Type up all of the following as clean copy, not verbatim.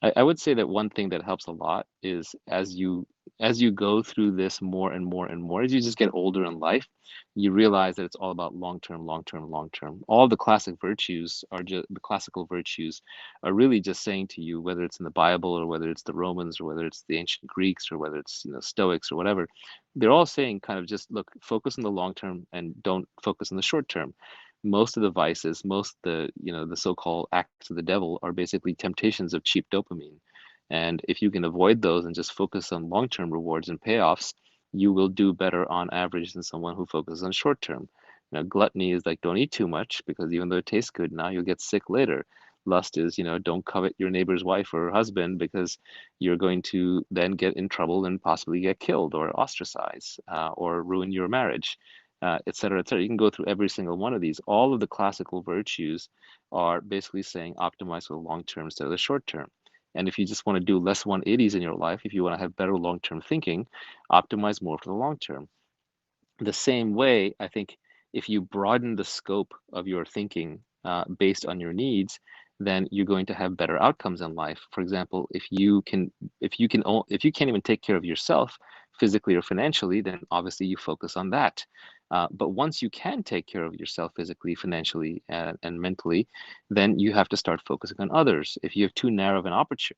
I would say that one thing that helps a lot is as you go through this more and more and more, as you just get older in life, you realize that it's all about long term, long term, long term. All the classical virtues are really just saying to you, whether it's in the Bible or whether it's the Romans or whether it's the ancient Greeks or whether it's, Stoics or whatever, they're all saying kind of just look, focus on the long term and don't focus on the short term. Most of the vices, most of the so-called acts of the devil are basically temptations of cheap dopamine. And if you can avoid those and just focus on long-term rewards and payoffs, you will do better on average than someone who focuses on short-term. Now, gluttony is like don't eat too much because even though it tastes good now, you'll get sick later. Lust is, don't covet your neighbor's wife or husband because you're going to then get in trouble and possibly get killed or ostracized or ruin your marriage, et cetera, et cetera. You can go through every single one of these. All of the classical virtues are basically saying optimize for the long term instead of the short term. And if you just want to do less 180s in your life, if you want to have better long term thinking, optimize more for the long term. The same way, I think if you broaden the scope of your thinking based on your needs, then you're going to have better outcomes in life. For example, if you can't even take care of yourself physically or financially, then obviously you focus on that. But once you can take care of yourself physically, financially, and mentally, then you have to start focusing on others. If you have too narrow of an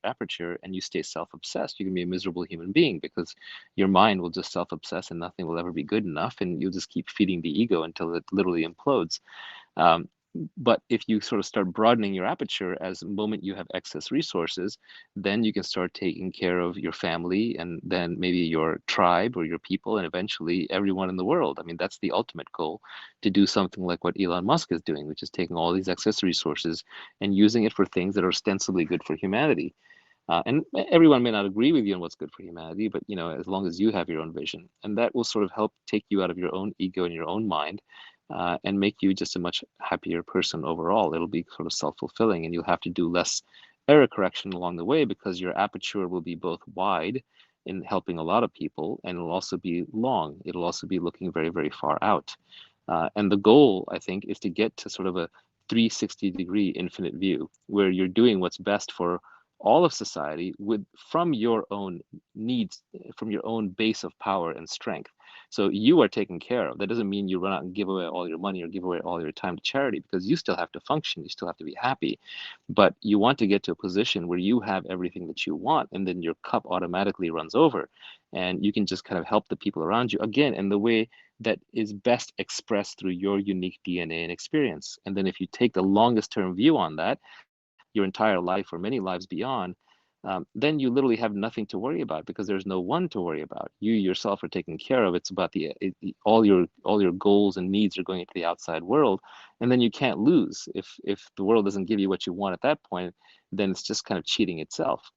aperture and you stay self-obsessed, you can be a miserable human being because your mind will just self-obsess and nothing will ever be good enough, and you'll just keep feeding the ego until it literally implodes. Um, but if you sort of start broadening your aperture as the moment you have excess resources, then you can start taking care of your family and then maybe your tribe or your people and eventually everyone in the world. I mean, that's the ultimate goal, to do something like what Elon Musk is doing, which is taking all these excess resources and using it for things that are ostensibly good for humanity. And everyone may not agree with you on what's good for humanity, but as long as you have your own vision, and that will sort of help take you out of your own ego and your own mind, and make you just a much happier person overall. It'll be sort of self-fulfilling, and you'll have to do less error correction along the way because your aperture will be both wide in helping a lot of people, and it'll also be long. It'll also be looking very, very far out. And the goal, I think, is to get to sort of a 360-degree infinite view where you're doing what's best for all of society from your own needs, from your own base of power and strength. So you are taken care of. That doesn't mean you run out and give away all your money or give away all your time to charity, because you still have to function, you still have to be happy. But you want to get to a position where you have everything that you want, and then your cup automatically runs over, and you can just kind of help the people around you again in the way that is best expressed through your unique DNA and experience. And then if you take the longest term view on that, your entire life or many lives beyond, then you literally have nothing to worry about because there's no one to worry about. You yourself are taken care of. It's about all your goals and needs are going into the outside world, and then you can't lose. If the world doesn't give you what you want at that point, then it's just kind of cheating itself.